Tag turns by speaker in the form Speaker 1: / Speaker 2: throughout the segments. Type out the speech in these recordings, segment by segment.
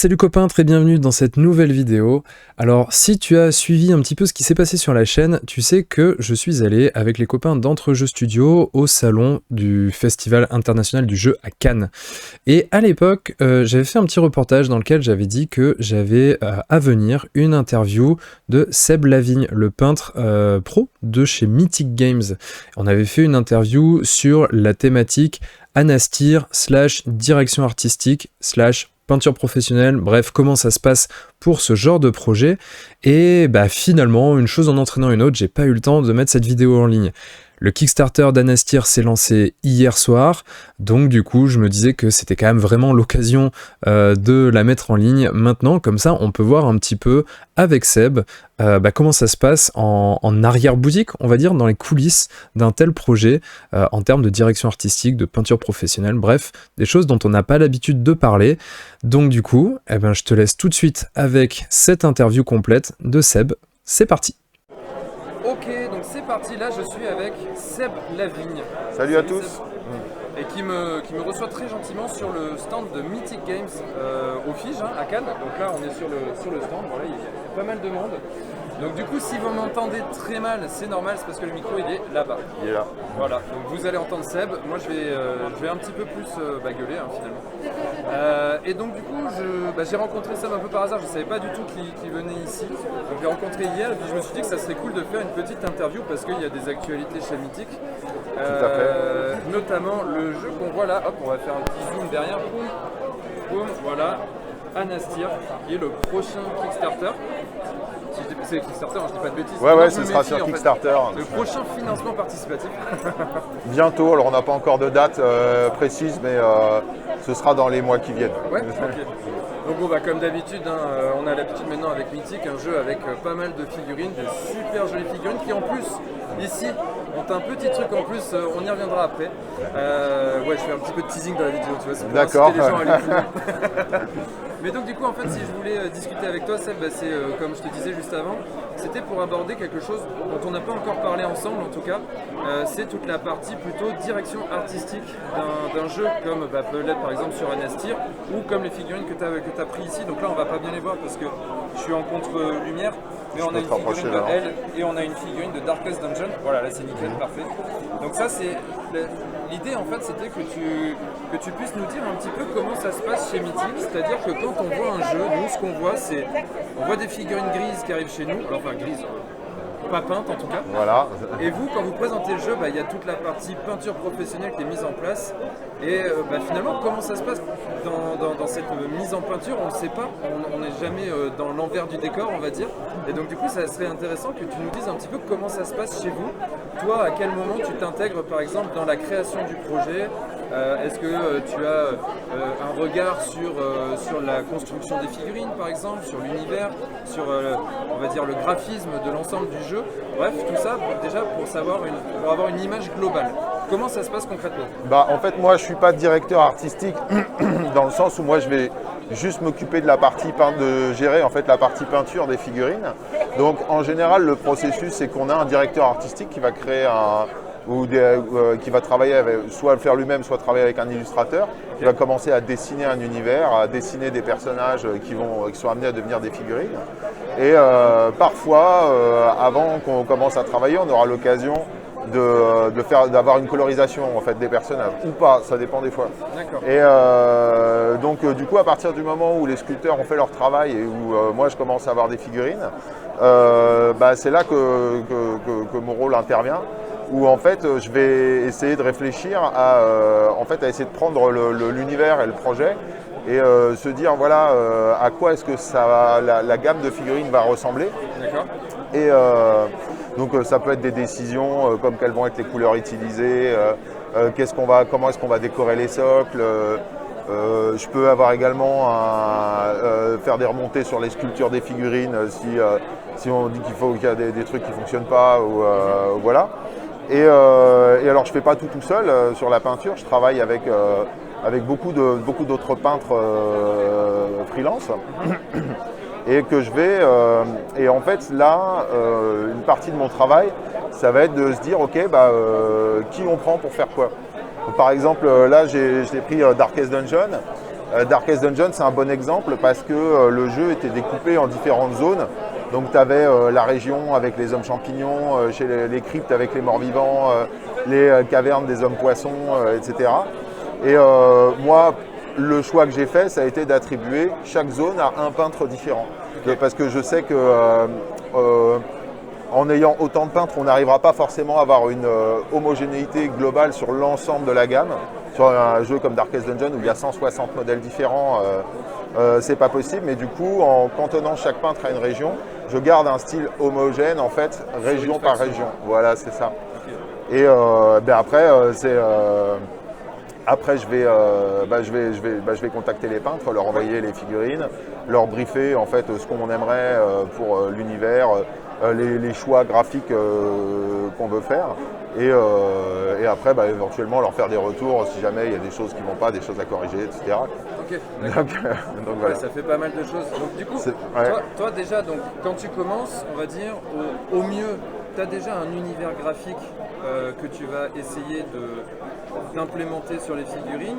Speaker 1: Salut copains, très bienvenue dans cette nouvelle vidéo. Alors si tu as suivi un petit peu ce qui s'est passé sur la chaîne, tu sais que je suis allé avec les copains d'Entre-Jeux Studio au salon du Festival international du jeu à Cannes. Et à l'époque, j'avais fait un petit reportage dans lequel j'avais dit que j'avais à venir une interview de Seb Lavigne, le peintre pro de chez Mythic Games. On avait fait une interview sur la thématique Anastir / direction artistique / peinture professionnelle, bref, comment ça se passe pour ce genre de projet. Et bah finalement, une chose en entraînant une autre, j'ai pas eu le temps de mettre cette vidéo en ligne. Le Kickstarter d'Anastir s'est lancé hier soir, donc du coup je me disais que c'était quand même vraiment l'occasion de la mettre en ligne maintenant, comme ça on peut voir un petit peu avec Seb comment ça se passe en arrière-boutique, on va dire, dans les coulisses d'un tel projet, en termes de direction artistique, de peinture professionnelle, bref, des choses dont on n'a pas l'habitude de parler. Donc du coup, je te laisse tout de suite avec cette interview complète de Seb. C'est parti! Ok, donc c'est parti, là je suis avec Seb Lavigne.
Speaker 2: Salut à tous.
Speaker 1: Seb. Et qui me reçoit très gentiment sur le stand de Mythic Games au Fige, à Cannes. Donc là on est sur le stand, voilà, il y a pas mal de monde. Donc du coup si vous m'entendez très mal, c'est normal, c'est parce que le micro il est là-bas.
Speaker 2: Il est là.
Speaker 1: Voilà, donc vous allez entendre Seb, moi je vais un petit peu plus gueuler finalement. Et donc du coup j'ai rencontré Seb un peu par hasard, je ne savais pas du tout qu'il venait ici. Donc je l'ai rencontré hier et puis je me suis dit que ça serait cool de faire une petite interview parce qu'il y a des actualités chez Mythic.
Speaker 2: Tout à fait.
Speaker 1: Notamment le jeu qu'on voit là, hop on va faire un petit zoom derrière, boum, boum, voilà, Anastir, qui est le prochain Kickstarter. Si je dis c'est Kickstarter, je dis pas de bêtises.
Speaker 2: Ouais, ce sera sur Kickstarter.
Speaker 1: Le prochain financement participatif.
Speaker 2: Bientôt, alors on n'a pas encore de date précise, mais ce sera dans les mois qui viennent.
Speaker 1: Ouais, ok. Donc comme d'habitude, on a l'habitude maintenant avec Mythic, un jeu avec pas mal de figurines, de super jolies figurines qui en plus, ici, ont un petit truc en plus, on y reviendra après. Je fais un petit peu de teasing dans la vidéo, tu vois, c'est pour inciter les gens à aller fouiller. Mais donc du coup en fait si je voulais discuter avec toi Seb, c'est comme je te disais juste avant, c'était pour aborder quelque chose dont on n'a pas encore parlé ensemble en tout cas, c'est toute la partie plutôt direction artistique d'un jeu comme peut l'être par exemple sur Anastir ou comme les figurines que tu as pris ici. Donc là on va pas bien les voir parce que je suis en contre-lumière, mais on a une figurine de Elle et on a une figurine de Darkest Dungeon, voilà là c'est nickel, parfait. Donc ça c'est l'idée en fait, c'était que tu puisses nous dire un petit peu comment ça se passe chez Mythic, c'est-à-dire que quand on voit un jeu, nous ce qu'on voit c'est, on voit des figurines grises qui arrivent chez nous, enfin grises, pas peintes en tout cas.
Speaker 2: Voilà.
Speaker 1: Et vous, quand vous présentez le jeu, il y a toute la partie peinture professionnelle qui est mise en place. Et finalement, comment ça se passe dans cette mise en peinture, on ne le sait pas, on n'est jamais dans l'envers du décor, on va dire. Et donc du coup, ça serait intéressant que tu nous dises un petit peu comment ça se passe chez vous. Toi, à quel moment tu t'intègres par exemple dans la création du projet? Est-ce que tu as un regard sur la construction des figurines par exemple, sur l'univers, sur on va dire le graphisme de l'ensemble du jeu? Bref, tout ça déjà pour avoir une image globale. Comment ça se passe concrètement?
Speaker 2: En fait moi je suis pas directeur artistique dans le sens où moi je vais juste m'occuper de la partie de gérer en fait la partie peinture des figurines. Donc en général le processus c'est qu'on a un directeur artistique qui va créer qui va travailler soit le faire lui-même, soit travailler avec un illustrateur, qui va commencer à dessiner un univers, à dessiner des personnages qui sont amenés à devenir des figurines. Et parfois, avant qu'on commence à travailler, on aura l'occasion d'avoir une colorisation en fait des personnages ou pas, ça dépend des fois. Et donc du coup à partir du moment où les sculpteurs ont fait leur travail et où moi je commence à avoir des figurines, c'est là que mon rôle intervient, où en fait je vais essayer de réfléchir à essayer de prendre l'univers et le projet et se dire voilà à quoi est-ce que la gamme de figurines va ressembler. Et donc ça peut être des décisions comme quelles vont être les couleurs utilisées, comment est-ce qu'on va décorer les socles. Je peux avoir également faire des remontées sur les sculptures des figurines si on dit qu'il y a des trucs qui ne fonctionnent pas. Voilà. Et alors je ne fais pas tout seul sur la peinture, je travaille avec beaucoup d'autres peintres freelance. Et que je vais, et en fait là, une partie de mon travail, ça va être de se dire, ok, qui on prend pour faire quoi. Par exemple, là j'ai pris Darkest Dungeon, Darkest Dungeon, c'est un bon exemple parce que le jeu était découpé en différentes zones. Donc tu avais la région avec les hommes champignons, chez les cryptes avec les morts-vivants, les cavernes des hommes poissons, etc. Et moi, le choix que j'ai fait, ça a été d'attribuer chaque zone à un peintre différent. Parce que je sais que en ayant autant de peintres, on n'arrivera pas forcément à avoir une homogénéité globale sur l'ensemble de la gamme. Sur un jeu comme Darkest Dungeon où il y a 160 modèles différents, c'est pas possible. Mais du coup, en cantonnant chaque peintre à une région, je garde un style homogène en fait, région par région. Voilà, c'est ça. Et après, après, je vais contacter les peintres, leur envoyer les figurines, leur briefer en fait ce qu'on aimerait pour l'univers, les choix graphiques qu'on veut faire. Et après, éventuellement, leur faire des retours si jamais il y a des choses qui ne vont pas, des choses à corriger, etc.
Speaker 3: Ok,
Speaker 2: donc voilà.
Speaker 3: Ça fait pas mal de choses. Donc du coup,
Speaker 2: ouais.
Speaker 3: toi déjà, donc, quand tu commences, on va dire, au mieux, tu as déjà un univers graphique que tu vas essayer d'implémenter sur les figurines.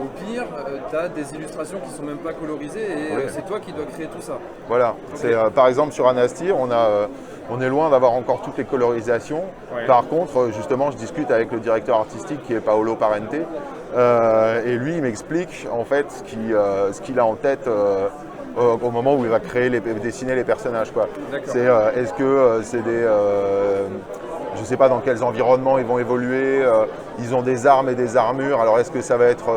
Speaker 3: Au pire, tu as des illustrations qui ne sont même pas colorisées et c'est toi qui dois créer tout ça.
Speaker 2: Voilà, okay. Par exemple sur Anastir, on est loin d'avoir encore toutes les colorisations. Ouais. Par contre, justement, je discute avec le directeur artistique qui est Paolo Parente et lui, il m'explique en fait ce qu'il a en tête au moment où il va dessiner les personnages. Est-ce que c'est des... je ne sais pas dans quels environnements ils vont évoluer, ils ont des armes et des armures, alors est-ce que ça va être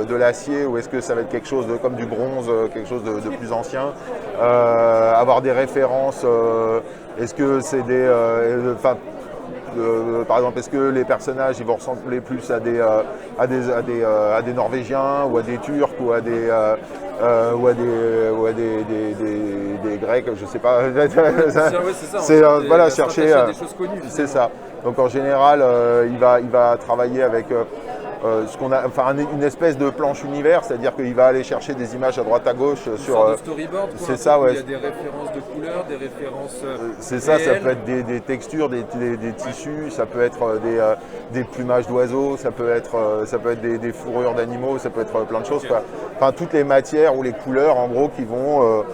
Speaker 2: de l'acier ou est-ce que ça va être quelque chose comme du bronze, quelque chose de plus ancien, avoir des références, est-ce que c'est des... par exemple, est-ce que les personnages ils vont ressembler plus à des Norvégiens ou à des Turcs ou à des Grecs, je sais pas.
Speaker 3: C'est
Speaker 2: voilà, chercher
Speaker 3: des choses connues.
Speaker 2: C'est ça. Donc en général, il va travailler avec une espèce de planche univers, c'est-à-dire qu'il va aller chercher des images à droite à gauche sur
Speaker 3: de storyboard.
Speaker 2: C'est ça, ouais.
Speaker 3: Il y a des références de couleurs, des références.
Speaker 2: C'est ça, ça peut être des textures, des tissus, ça peut être des plumages d'oiseaux, ça peut être des fourrures d'animaux, ça peut être plein de choses. Okay. Enfin, toutes les matières ou les couleurs, en gros, qui vont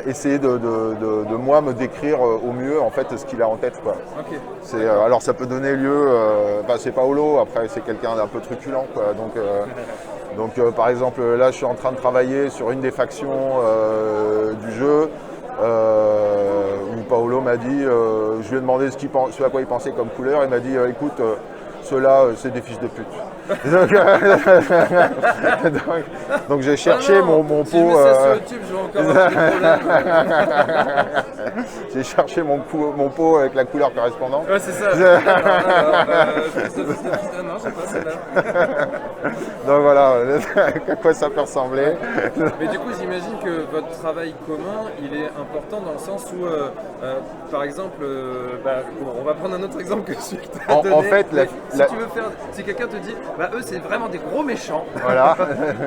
Speaker 2: essayer de moi me décrire au mieux en fait ce qu'il a en tête. Quoi. Okay. Alors ça peut donner lieu, c'est Paolo, après c'est quelqu'un d'un peu truculent. Quoi. Donc par exemple là je suis en train de travailler sur une des factions du jeu où Paolo m'a dit, je lui ai demandé ce à quoi il pensait comme couleur, il m'a dit écoute, ceux-là c'est des fils de pute. donc j'ai cherché mon pot.
Speaker 3: Si je mets ça sur YouTube, je vais encore avoir des problèmes.
Speaker 2: J'ai cherché mon pot avec la couleur correspondante.
Speaker 3: Ouais, c'est ça. Non, je sais pas, c'est là.
Speaker 2: Donc voilà, à quoi ça peut ressembler.
Speaker 3: Mais du coup, j'imagine que votre travail commun, il est important dans le sens où, par exemple, on va prendre un autre exemple que celui que tu as donné.
Speaker 2: En fait,
Speaker 3: tu veux faire, si quelqu'un te dit, eux, c'est vraiment des gros méchants.
Speaker 2: Voilà.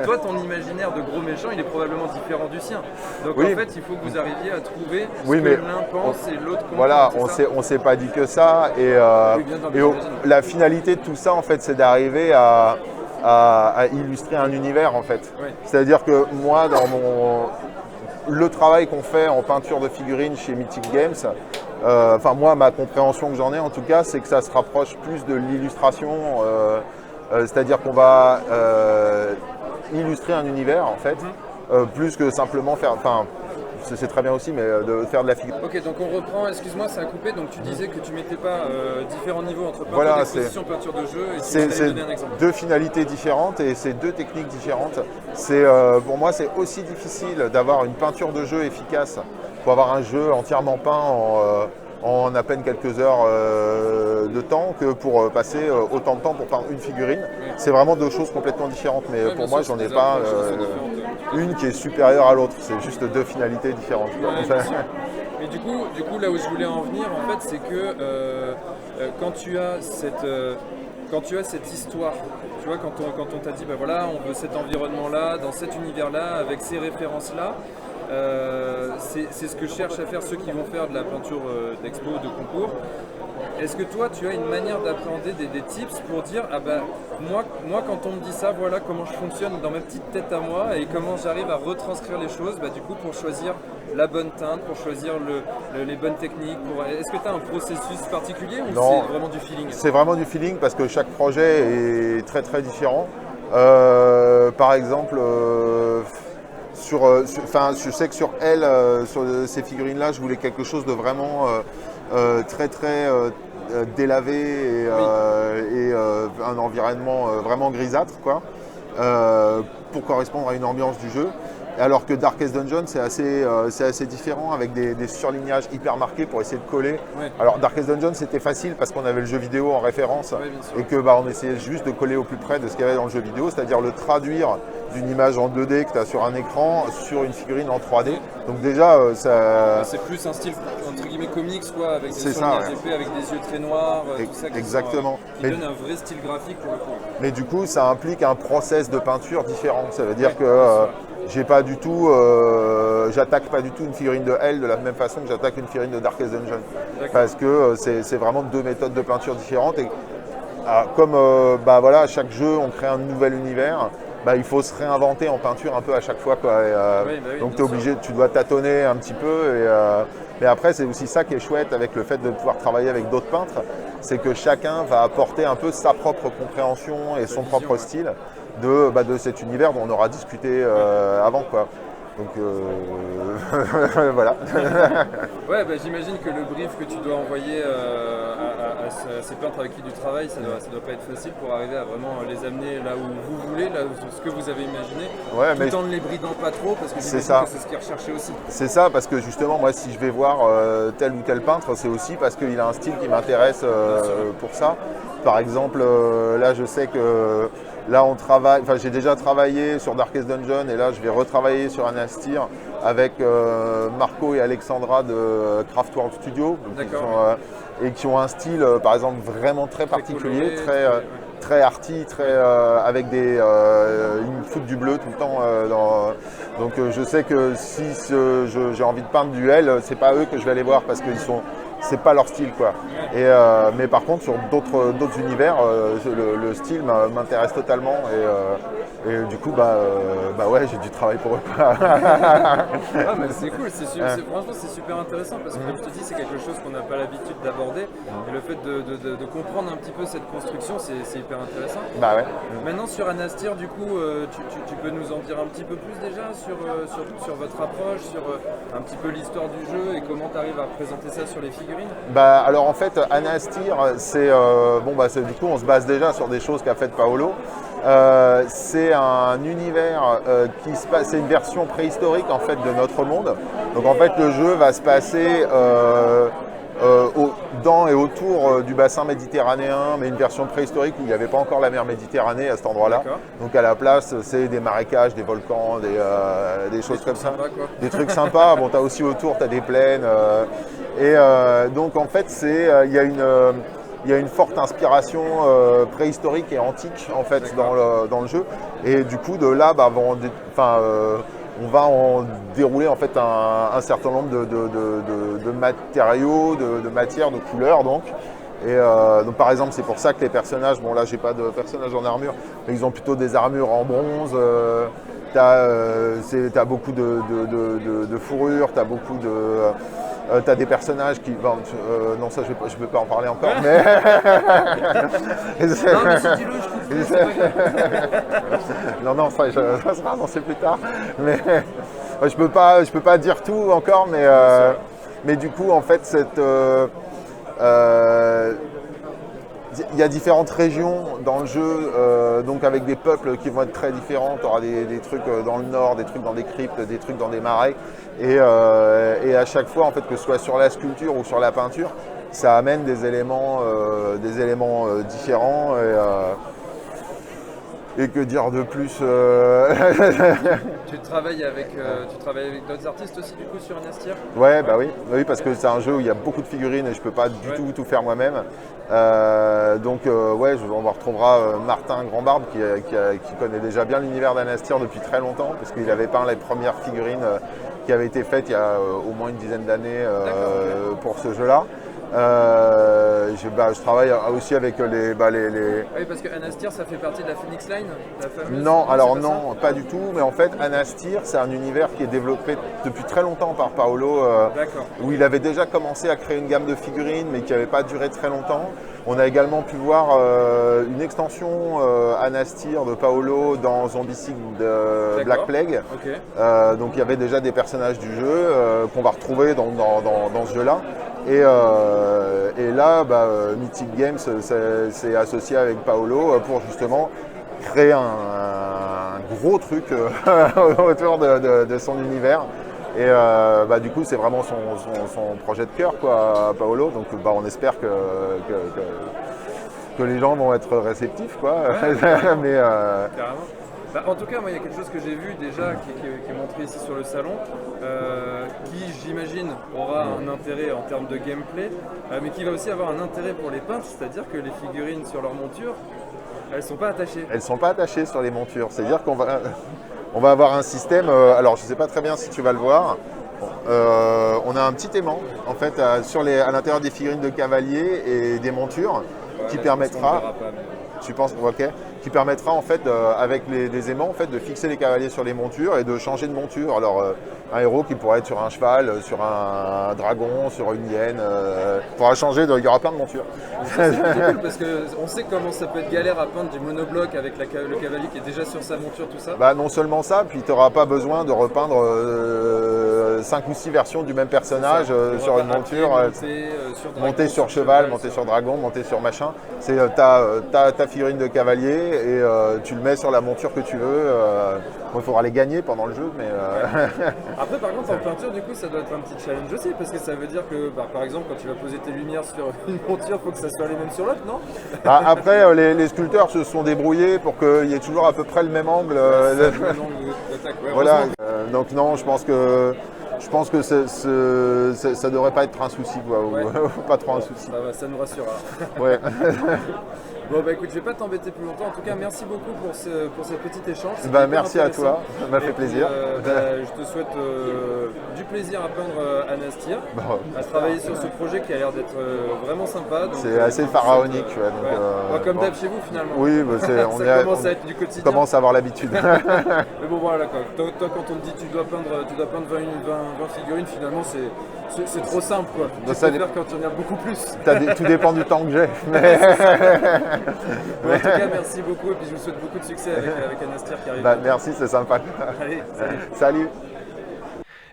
Speaker 3: Toi, ton imaginaire de gros méchants, il est probablement différent du sien. Donc en fait, il faut que vous arriviez à trouver ce que l'un pense et l'autre comprend.
Speaker 2: Voilà, on s'est pas dit que ça. La finalité de tout ça, en fait, c'est d'arriver à illustrer un univers, en fait. Oui. C'est-à-dire que moi, le travail qu'on fait en peinture de figurines chez Mythic Games, moi, ma compréhension que j'en ai, en tout cas, c'est que ça se rapproche plus de l'illustration. C'est-à-dire qu'on va illustrer un univers, en fait, plus que simplement faire... c'est très bien aussi, mais de faire de la figure.
Speaker 3: Ok, donc on reprend, excuse-moi, ça a coupé, donc tu disais que tu mettais pas différents niveaux entre peinture d'exposition, peinture de jeu, et tu allais donner un exemple.
Speaker 2: Deux finalités différentes et c'est deux techniques différentes. Pour moi, c'est aussi difficile d'avoir une peinture de jeu efficace pour avoir un jeu entièrement peint en à peine quelques heures de temps que pour passer autant de temps pour peindre une figurine. Oui. C'est vraiment deux choses complètement différentes, mais pour moi, j'en ai pas une qui est supérieure à l'autre. C'est juste deux finalités différentes.
Speaker 3: Ouais, mais du coup, là où je voulais en venir, en fait, c'est que quand tu as cette histoire, tu vois, quand on t'a dit, on veut cet environnement-là, dans cet univers-là, avec ces références-là, c'est ce que cherchent à faire ceux qui vont faire de la peinture d'expo, de concours. Est-ce que toi, tu as une manière d'appréhender des tips pour dire ah bah moi quand on me dit ça, voilà comment je fonctionne dans ma petite tête à moi et comment j'arrive à retranscrire les choses, bah, du coup pour choisir la bonne teinte, pour choisir les bonnes techniques. Est-ce que tu as un processus particulier ou c'est vraiment du feeling?
Speaker 2: C'est vraiment du feeling parce que chaque projet est très très différent. Par exemple, je sais que sur elle, sur ces figurines-là, je voulais quelque chose de vraiment très très délavé et un environnement vraiment grisâtre, quoi, pour correspondre à une ambiance du jeu. Alors que Darkest Dungeon, c'est assez différent avec des surlignages hyper marqués pour essayer de coller.
Speaker 3: Ouais.
Speaker 2: Alors Darkest Dungeon, c'était facile parce qu'on avait le jeu vidéo en référence et que on essayait juste de coller au plus près de ce qu'il y avait dans le jeu vidéo, c'est-à-dire le traduire d'une image en 2D que tu as sur un écran sur une figurine en 3D. Donc déjà, ça...
Speaker 3: C'est plus un style entre guillemets comics, quoi, avec des surlignages épais, avec des yeux très noirs, tout ça.
Speaker 2: Exactement.
Speaker 3: Qui donne un vrai style graphique pour le coup.
Speaker 2: Mais du coup, ça implique un process de peinture différent. Ça veut dire que j'ai pas du tout, j'attaque pas du tout une figurine de Hell de la même façon que j'attaque une figurine de Darkest Dungeon. Parce que c'est vraiment deux méthodes de peinture différentes. Et comme voilà, chaque jeu, on crée un nouvel univers, il faut se réinventer en peinture un peu à chaque fois, quoi. Donc tu es obligé, tu dois tâtonner un petit peu. Mais après, c'est aussi ça qui est chouette avec le fait de pouvoir travailler avec d'autres peintres, c'est que chacun va apporter un peu sa propre compréhension et son propre style de cet univers dont on aura discuté avant, quoi. Donc voilà.
Speaker 3: Ouais, j'imagine que le brief que tu dois envoyer à ces peintres avec qui tu travailles, ça doit pas être facile pour arriver à vraiment les amener là où vous voulez, là où ce que vous avez imaginé, tout en ne les bridant pas trop, parce que j'imagine que c'est ce qu'ils recherchaient aussi.
Speaker 2: C'est ça, parce que justement, moi, si je vais voir tel ou tel peintre, c'est aussi parce qu'il a un style qui m'intéresse pour ça. Par exemple, là, je sais que là, j'ai déjà travaillé sur Darkest Dungeon et là, je vais retravailler sur Anastir avec Marco et Alexandra de Craftworld Studio, et qui ont un style, par exemple, vraiment très particulier, coloré, très arty, avec ils me foutent du bleu tout le temps. Donc je sais que si j'ai envie de peindre du Hell, c'est pas eux que je vais aller voir parce que c'est pas leur style, quoi. Mais par contre sur d'autres univers, le style m'intéresse totalement et du coup ouais, j'ai du travail pour eux, quoi.
Speaker 3: Mais c'est cool, franchement c'est super intéressant parce que comme je te dis, c'est quelque chose qu'on n'a pas l'habitude d'aborder et le fait de comprendre un petit peu cette construction, c'est hyper intéressant.
Speaker 2: Ouais.
Speaker 3: Maintenant sur Anastir, du coup, tu peux nous en dire un petit peu plus déjà sur votre approche, sur un petit peu l'histoire du jeu et comment tu arrives à présenter ça sur les figurines?
Speaker 2: Alors en fait, Anastir, du coup on se base déjà sur des choses qu'a fait Paolo. C'est un univers qui se passe, c'est une version préhistorique en fait de notre monde. Donc en fait le jeu va se passer dans et autour du bassin méditerranéen, mais une version préhistorique où il n'y avait pas encore la mer Méditerranée à cet endroit-là. Donc à la place, c'est des marécages, des volcans, des choses comme ça. Des trucs sympas. Bon, tu as aussi autour, tu as des plaines. Donc en fait, il y a une forte inspiration préhistorique et antique en fait dans le jeu. Et du coup, de là, on va en dérouler en fait un certain nombre de matériaux, de matières, de couleurs donc. Donc par exemple, c'est pour ça que les personnages, bon là j'ai pas de personnages en armure, mais ils ont plutôt des armures en bronze. T'as beaucoup de fourrure, t'as beaucoup de... t'as des personnages qui... non, ça je peux pas en parler encore, mais...
Speaker 3: non, mais si dis-le, je trouve
Speaker 2: non, ça sera annoncé plus tard. Mais je peux pas dire tout encore, mais du coup, en fait, il y a différentes régions dans le jeu, donc avec des peuples qui vont être très différents. Tu auras des trucs dans le nord, des trucs dans des cryptes, des trucs dans des marais. Et à chaque fois, en fait, que ce soit sur la sculpture ou sur la peinture, ça amène des éléments différents. Et que dire de plus
Speaker 3: Tu travailles avec d'autres artistes aussi du coup sur Anastir?
Speaker 2: Ouais, oui, parce que c'est un jeu où il y a beaucoup de figurines et je peux pas du tout faire moi-même. Donc on retrouvera Martin Grandbarbe qui connaît déjà bien l'univers d'Anastir depuis très longtemps, parce qu'il avait peint les premières figurines qui avait été faite il y a au moins une dizaine d'années pour ce jeu-là. Je travaille aussi avec les...
Speaker 3: Oui, parce que Anastir, ça fait partie de la Phoenix Line, la fameuse.
Speaker 2: Non, alors non, pas du tout. Mais en fait, Anastir, c'est un univers qui est développé depuis très longtemps par Paolo, où il avait déjà commencé à créer une gamme de figurines, mais qui n'avait pas duré très longtemps. On a également pu voir une extension Anastir de Paolo dans Zombicide de Black Plague.
Speaker 3: Okay.
Speaker 2: Donc il y avait déjà des personnages du jeu qu'on va retrouver dans ce jeu-là. Et là, Mythic Games s'est associé avec Paolo pour justement créer un gros truc autour de son univers. Et du coup, c'est vraiment son projet de cœur, quoi, Paolo. Donc on espère que les gens vont être réceptifs, quoi.
Speaker 3: Ouais, mais, carrément. En tout cas, moi, il y a quelque chose que j'ai vu déjà qui est montré ici sur le salon, qui, j'imagine, aura un intérêt en termes de gameplay, mais qui va aussi avoir un intérêt pour les peintres, c'est-à-dire que les figurines sur leur monture, elles ne sont pas attachées.
Speaker 2: Elles ne sont pas attachées sur les montures, c'est-à-dire qu'on va avoir un système, alors je ne sais pas très bien si tu vas le voir, on a un petit aimant en fait à l'intérieur des figurines de cavaliers et des montures qui permettra... Tu penses, ok, qui permettra en fait avec les aimants en fait de fixer les cavaliers sur les montures et de changer de monture. Alors un héros qui pourrait être sur un cheval, sur un dragon, sur une hyène, pourra changer. Il y aura plein de montures.
Speaker 3: C'est cool parce qu'on sait comment ça peut être galère à peindre du monobloc avec le cavalier qui est déjà sur sa monture, tout ça.
Speaker 2: Non seulement ça, puis tu n'auras pas besoin de repeindre 5 ou 6 versions du même personnage sur une monture. Monter sur cheval, monter sur dragon, monter sur machin. C'est ta figurine de cavalier et tu le mets sur la monture que tu veux. Il faudra les gagner pendant le jeu, mais...
Speaker 3: Après, par contre, en peinture, du coup, ça doit être un petit challenge aussi, parce que ça veut dire que, par exemple, quand tu vas poser tes lumières sur une monture, il faut que ça soit les mêmes sur l'autre, non?
Speaker 2: Après, les sculpteurs se sont débrouillés pour qu'il y ait toujours à peu près le même angle. Voilà. Donc non, je pense que ça devrait pas être un souci, quoi, ou pas trop un souci.
Speaker 3: Ça nous rassurera.
Speaker 2: Ouais.
Speaker 3: Bon écoute, je vais pas t'embêter plus longtemps. En tout cas, merci beaucoup pour ce petit échange.
Speaker 2: Merci à toi, ça m'a fait plaisir.
Speaker 3: Je te souhaite du plaisir à peindre Anastir, à travailler sur ce projet qui a l'air d'être vraiment sympa.
Speaker 2: C'est assez pharaonique.
Speaker 3: Comme d'hab chez vous finalement.
Speaker 2: Oui,
Speaker 3: ça commence à être du quotidien.
Speaker 2: On commence à avoir l'habitude.
Speaker 3: Mais bon voilà, toi quand on te dit tu dois peindre 20 figurines, finalement c'est trop simple, quoi. Tu peux faire quand il y en a beaucoup plus.
Speaker 2: Tout dépend du temps que j'ai.
Speaker 3: Bon, en tout cas, merci beaucoup et puis je vous souhaite beaucoup de succès avec Anastir qui arrive.
Speaker 2: Merci, c'est sympa.
Speaker 3: Allez,
Speaker 2: salut.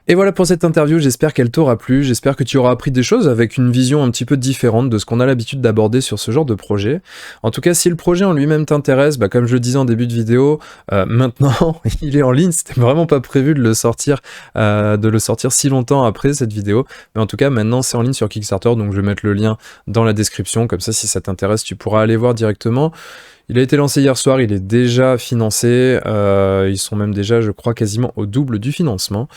Speaker 1: Et voilà pour cette interview, j'espère qu'elle t'aura plu, j'espère que tu auras appris des choses avec une vision un petit peu différente de ce qu'on a l'habitude d'aborder sur ce genre de projet. En tout cas, si le projet en lui-même t'intéresse, comme je le disais en début de vidéo, maintenant il est en ligne, c'était vraiment pas prévu de le sortir si longtemps après cette vidéo, mais en tout cas maintenant c'est en ligne sur Kickstarter, donc je vais mettre le lien dans la description, comme ça si ça t'intéresse tu pourras aller voir directement. Il a été lancé hier soir, il est déjà financé, ils sont même déjà, je crois, quasiment au double du financement.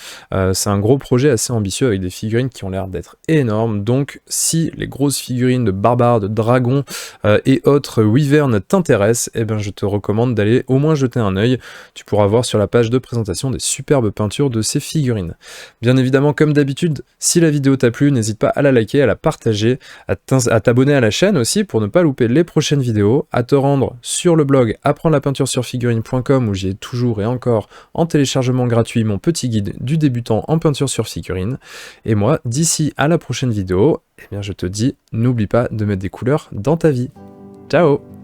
Speaker 1: C'est un gros projet assez ambitieux avec des figurines qui ont l'air d'être énormes, donc si les grosses figurines de barbares, de dragons et autres wyverns t'intéressent, je te recommande d'aller au moins jeter un œil. Tu pourras voir sur la page de présentation des superbes peintures de ces figurines. Bien évidemment, comme d'habitude, si la vidéo t'a plu, n'hésite pas à la liker, à la partager, à t'abonner à la chaîne aussi pour ne pas louper les prochaines vidéos, à te rendre sur le blog apprendre-la-peinture-sur-figurine.com où j'y ai toujours et encore en téléchargement gratuit mon petit guide du débutant en peinture sur figurine. Et moi, d'ici à la prochaine vidéo, je te dis, n'oublie pas de mettre des couleurs dans ta vie. Ciao!